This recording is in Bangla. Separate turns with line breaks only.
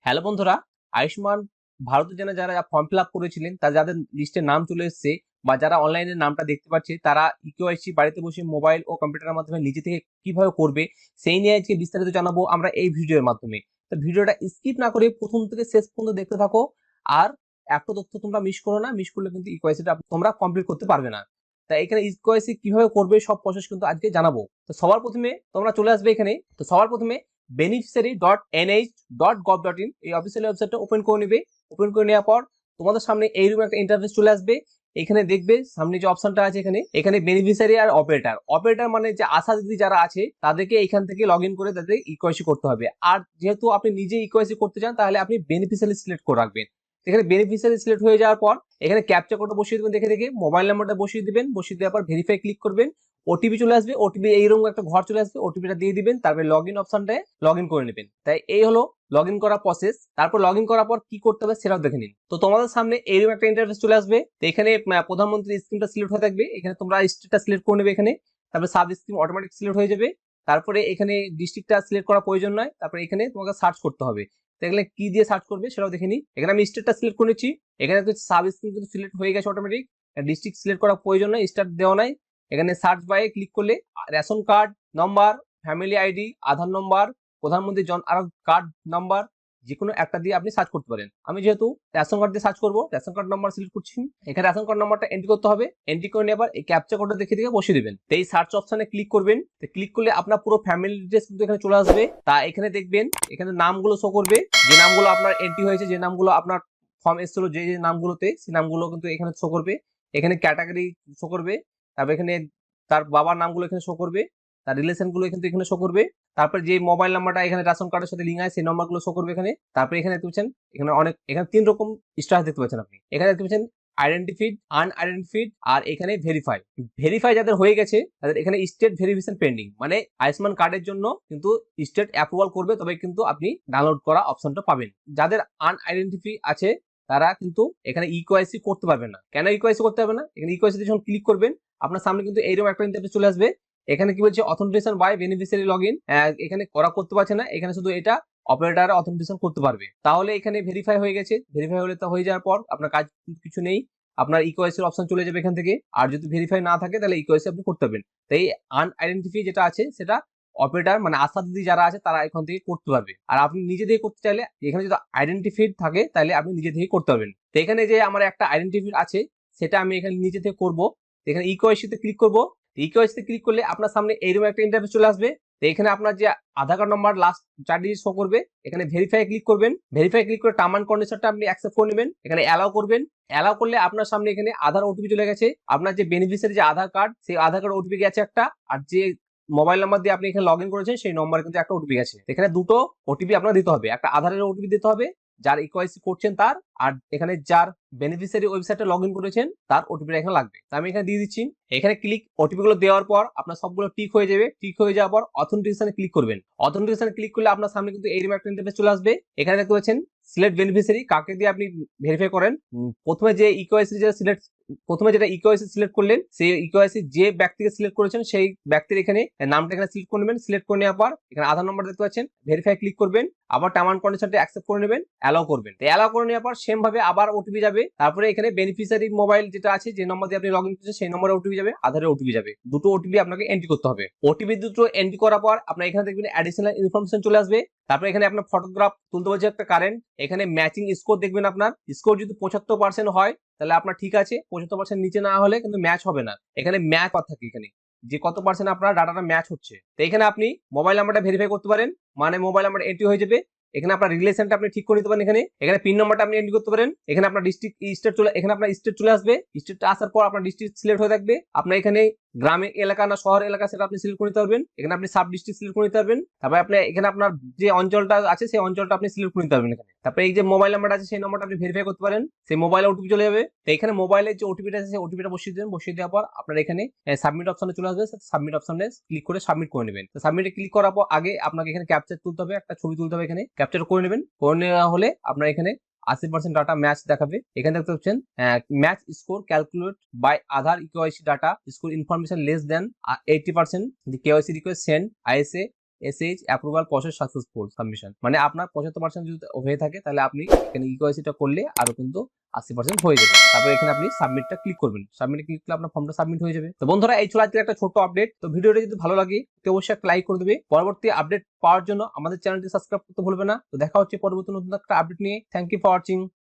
হ্যালো বন্ধুরা, আয়ুষ্মান ভারত যোজনা যারা ফর্ম ফিল আপ করেছিলেন তার যাদের লিস্টে নাম চলে এসেছে বা যারা অনলাইনে নামটা দেখতে পাচ্ছে তারা ইকেওয়াইসি বাড়িতে বসে মোবাইল ও কম্পিউটারের মাধ্যমে নিজে থেকে কিভাবে করবে সেই নিয়ে আজকে বিস্তারিত জানাবো আমরা এই ভিডিওর মাধ্যমে। তো ভিডিওটা স্কিপ না করে প্রথম থেকে শেষ পর্যন্ত দেখতে থাকো। আর একটা তথ্য তোমরা মিস করো না, মিস করলে কিন্তু ইকেওয়াইসিটা তোমরা কমপ্লিট করতে পারবে না। তাই এখানে ইকেওয়াইসি কিভাবে করবে সব প্রসেস কিন্তু আজকে জানাবো। তো সবার প্রথমে তোমরা চলে আসবে এখানে। তো সবার প্রথমে beneficiary.nh.gov.in এই অফিসিয়াল ওয়েবসাইটটা ওপেন করে নেবে। ওপেন করে নেওয়ার পর তোমাদের সামনে এইরকম একটা ইন্টারফেস চলে আসবে। এখানে দেখবে সামনে যে অপশনটা আছে এখানে বেনিফিশিয়ারি আর অপারেটর মানে যে আশা দিদি যারা আছে তাদেরকে এখান থেকে লগ ইন করে তাদের ইকেওয়াইসি করতে হবে। আর যেহেতু আপনি নিজে ইকেওয়াইসি করতে চান তাহলে আপনি বেনিফিশিয়ারি সিলেক্ট করে রাখবেন। এখানে বেনিফিশিয়ারি সিলেক্ট হয়ে যাওয়ার পর এখানে ক্যাপচা কোডটা বসিয়ে দেবেন, দেখে দেখে মোবাইল নাম্বারটা বসিয়ে দিবেন। বসিয়ে দেওয়ার পর ভেরিফাই ক্লিক করবেন। ওটিপি চলে আসবে, ওটিপি এইরকম একটা ঘর চলে আসবে, ওটিপিটা দিয়ে দিবেন। তারপরে লগ ইন অপশনটায় লগ ইন করে নেবেন। তাই এই হলো লগ ইন করার প্রসেস। তারপর লগ ইন করার পর কি করতে হবে সেটাও দেখে নিন। তো তোমাদের সামনে এইরকম একটা ইন্টারফেস চলে আসবে। তো এখানে প্রধানমন্ত্রী স্কিমটা সিলেক্ট হয়ে থাকবে, এখানে তোমরা স্টেটটা সিলেক্ট করে নেবে এখানে। তারপরে সাব স্কিম অটোমেটিক সিলেক্ট হয়ে যাবে। তারপরে এখানে ডিস্ট্রিক্টটা সিলেক্ট করার প্রয়োজন নয়। তারপরে এখানে তোমাকে সার্চ করতে হবে। এখানে কি দিয়ে সার্চ করবে সেটাও দেখে নিই। এখানে আমি স্টেটটা সিলেক্ট করে নিচ্ছি। এখানে সাব স্কিম কিন্তু সিলেক্ট হয়ে গেছে অটোমেটিক। ডিস্ট্রিক্ট সিলেক্ট করার প্রয়োজন নয়, স্টার্ট দেওয়া নাই। এখানে সার্চ বাই ক্লিক করলে রেশন কার্ড নম্বর, ফ্যামিলি আইডি, আধার নম্বর, প্রধানমন্ত্রী জন আরোগ্য কার্ড নাম্বার যে কোনো একটা দিয়ে আপনি সার্চ করতে পারেন। আমি যেহেতু রেশন কার্ড দিয়ে সার্চ করবো, রেশন কার্ড নাম্বার সিলেক্ট করছি। এখানে রেশন কার্ড নাম্বারটা এন্ট্রি করতে হবে। এন্ট্রি করে নেবার এই ক্যাপচা কোডটা দেখে দেখে বসিয়ে দিবেন। তো এই সার্চ অপশনে ক্লিক করবেন। তো ক্লিক করলে আপনার পুরো ফ্যামিলি ডিটেইলস কিন্তু এখানে চলে আসবে। তা এখানে দেখবেন এখানে নামগুলো শো করবে, যে নামগুলো আপনার এন্ট্রি হয়েছে, যে নামগুলো আপনার ফর্ম এসেছিল যে যে নামগুলোতে, সেই নামগুলো কিন্তু এখানে শো করবে। এখানে ক্যাটাগরি শো করবে। তারপর এখানে তার বাবার নামগুলো এখানে শো করবে, তার রিলেশন গুলো কিন্তু এখানে শো করবে। তারপর যে মোবাইল নাম্বারটা এখানে রেশন কার্ডের সাথে লিঙ্ক আছে সেই নাম্বারগুলো শো করবে এখানে। তারপরে এখানে দেখতে পাচ্ছেন এখানে 3 রকম স্টার দেখতে পাচ্ছেন আপনি। এখানে দেখতে পাচ্ছেন আইডেন্টিফাইড, আনআইডেন্টিফাইড আর এখানে ভেরিফাই। ভেরিফাই যাদের হয়ে গেছে তাদের এখানে স্টেট ভেরিফিকেশন পেন্ডিং, মানে আয়ুষ্মান কার্ডের জন্য কিন্তু স্টেট অ্যাপ্রুভাল করবে তবে কিন্তু আপনি ডাউনলোড করা অপশনটা পাবেন। যাদের আনআইডেন্টিফাই আছে তারা কিন্তু এখানে ইকেওয়াইসি করতে পারবে না। কেন ইকেওয়াইসি করতে পারবে না? এখানে ইকেওয়াইসি যখন ক্লিক করবেন আপনার সামনে কিন্তু এইরকম একটা ইন্টারফেস চলে আসবে। এখানে কি বলছে অথেন্টিকেশন বাই বেনিফিশিয়ারি লগইন, এখানে করা করতে পারছে না, এখানে শুধু এটা অপারেটর অথেন্টিকেশন করতে পারবে। তাহলে এখানে ভেরিফাই হয়ে গেছে। ভেরিফাই হলে তো হয়ে যাওয়ার পর আপনার কাজ কিছু নেই, আপনার ইকেওয়াইসি এর অপশন চলে যাবে এখান থেকে। আর যদি ভেরিফাই না থাকে তাহলে ইকেওয়াইসি আপনি করতে পারবেন। তাই আনআইডেন্টিফাই যেটা আছে সেটা অপারেটর মানে আশা দিদি যারা আছে তারা এখান থেকে করতে পারবে। আর আপনি নিজে থেকে করতে চাইলে এখানে যদি আইডেন্টিফাইড থাকে তাহলে আপনি নিজে থেকে করতে পারবেন। তো এখানে যে আমার একটা আইডেন্টিফাইড আছে সেটা আমি এখানে নিজে থেকে করবো। এখানে ইকেওয়াইসিতে ক্লিক করবো। ইকেওয়াইসিতে ক্লিক করলে আপনার সামনে এইরকম একটা ইন্টারফেস চলে আসবে। তো এখানে আপনার যে Aadhaar card number last 4 digit show করবে। এখানে ভেরিফাই ক্লিক করবেন। ভেরিফাই ক্লিক করে টার্ম এন্ড কন্ডিশনটা আপনি অ্যাকসেপ্ট করে নেবেন। এখানে অ্যালাউ করবেন। অ্যালাউ করলে আপনার সামনে এখানে আধার ওটিপি চলে গেছে। আপনার যে বেনিফিশিয়ারি যে আধার কার্ড সেই আধার কার্ড ওটিপি গেছে একটা, আর যে মোবাইল নাম্বার দিয়ে আপনি এখানে লগ ইন করেছেন সেই নম্বরে কিন্তু একটা ওটিপি গেছে। এখানে দুটো ওটিপি আপনার দিতে হবে, একটা আধারের ওটিপি দিতে হবে যার ইকেওয়াইসি করছেন তার, আর এখানে যার বেনিফিশিয়ারি ওয়েবসাইটে লগ ইন করেছেন তার ওটিপিটা এখানে লাগবে। তো আমি এখানে দিয়ে দিচ্ছি। এখানে ক্লিক ওটিপি গুলো দেওয়ার পর আপনার সবগুলো টিক হয়ে যাবে। টিক হয়ে যাওয়ার পর অথেন্টিকেশনে ক্লিক করবেন। অথেন্টিকেশনে ক্লিক করলে আপনার সামনে কিন্তু এইরকম একটা ইন্টারফেস চলে আসবে। এখানে দেখতে পাচ্ছেন সিলেক্ট বেনিফিশিয়ারি, কাকে দিয়ে আপনি ভেরিফাই করেন। প্রথমে যে ইকেওয়াইসি যেটা সিলেক্ট প্রথমে যেটা ইকেওয়াইসি সিলেক্ট করলেন সেই ইকেওয়াইসি যে ব্যক্তিকে সিলেক্ট করেছেন সেই ব্যক্তির এখানে নামটা এখানে সিলেক্ট করে নেবেন। সিলেক্ট করে নেওয়ার পর এখানে আধার নম্বর দেখতে পাচ্ছেন, ভেরিফাই ক্লিক করবেন। আবার টার্ম এন্ড কন্ডিশনটা অ্যাকসেপ্ট করে নেবেন, অ্যালাউ করবেন। তো অ্যালাউ করে নেওয়ার পর সেম ভাবে আবার ওটিপি যাবে। তারপরে এখানে বেনিফিশিয়ারি মোবাইল যেটা আছে যে নম্বর দিয়ে আপনি লগ ইন করেছেন সেই নম্বরে ওটিপি যাবে, আধারে ওটিপি যাবে। দুটো ওটিপি আপনাকে এন্ট্রি করতে হবে। ওটিপি দুটো এন্ট্রি করার পর আপনার এখানে দেখবেন অ্যাডিশনাল ইনফরমেশন চলে আসবে। তারপরে এখানে আপনার ফটোগ্রাফ তুলতে বলছে একটা কারেন্ট। এখানে ম্যাচিং স্কোর দেখবেন, আপনার স্কোর যদি 75% হয় তাহলে আপনার ঠিক আছে, 75% নিচে না হলে কিন্তু ম্যাচ হবে না। এখানে ম্যাচ থাকে এখানে যে কত পার্সেন্ট আপনার ডাটাটা ম্যাচ হচ্ছে। তো এখানে আপনি মোবাইল নাম্বারটা ভেরিফাই করতে পারেন, মানে মোবাইল নাম্বার এন্ট্রি হয়ে যাবে। এখানে আপনার রিলেশনটা আপনি ঠিক করে নিতে পারেন। এখানে পিন নাম্বারটা আপনি এন্ট্রি করতে পারেন। এখানে আপনার ডিস্ট্রিক্ট স্টেট এখানে আপনার স্টেট চলে আসবে। স্টেটটা আসার পর আপনার ডিস্ট্রিক্ট সিলেক্ট হয়ে থাকবে। আপনার এখানে গ্রামের এলাকা না শহর এলাকা সেটা আপনি সিলেক্ট করে নিতে পারবেন। এখানে আপনি সাব ডিস্ট্রিক্ট সিলেক্ট করে নিতে পারবেন। তারপরে আপনি এখানে আপনার যে অঞ্চলটা আছে সেই অঞ্চলটা আপনি সিলেক্ট করে নিতে পারবেন এখানে। তারপরে এই যে মোবাইল নাম্বারটা আছে সেই নাম্বারটা আপনি ভেরিফাই করতে পারেন। সেই মোবাইলে ওটিপি চলে যাবে। তো এখানে মোবাইলের যে ওটিপিটা আছে সেই ওটিপিটা বসিয়ে দেবেন। বসিয়ে দেওয়ার পর আপনার এখানে সাবমিট অপশনে চলে আসবে। সাবমিট অপশনে ক্লিক করে সাবমিট করে নেবেন। তো সাবমিটে ক্লিক করার পর আগে আপনাকে এখানে ক্যাপচার তুলতে হবে, একটা ছবি তুলতে হবে। এখানে ক্যাপচার করে নেবেন। করে নেওয়া হলে আপনার এখানে 80% ডাটা ম্যাচ দেখাবে। এখানে দেখতে পাচ্ছেন match score calculate by Aadhaar eKYC data score information less than 80%, the KYC request sent ISA SH approval process successful submission, মানে আপনার 75% যদি হয়ে থাকে তাহলে আপনি এখানে ইকেওয়াইসিটা করলে আরো কিন্তু 80% হয়ে যাবে। তারপর এখানে আপনি সাবমিটটা ক্লিক করবেন, সাবমিটে ক্লিক করলে আপনার ফর্মটা সাবমিট হয়ে যাবে। তো বন্ধুরা এই ছিল আজকে একটা ছোট্ট আপডেট। তো ভিডিওটা যদি ভালো লাগে তো অবশ্যই একটা লাইক করে দেবে। পরবর্তী আপডেট পাওয়ার জন্য আমাদের চ্যানেলটি সাবস্ক্রাইব করতে ভুলবে না। তো দেখা হচ্ছে পরবর্তী নতুন একটা আপডেট নিয়ে। Thank you for watching.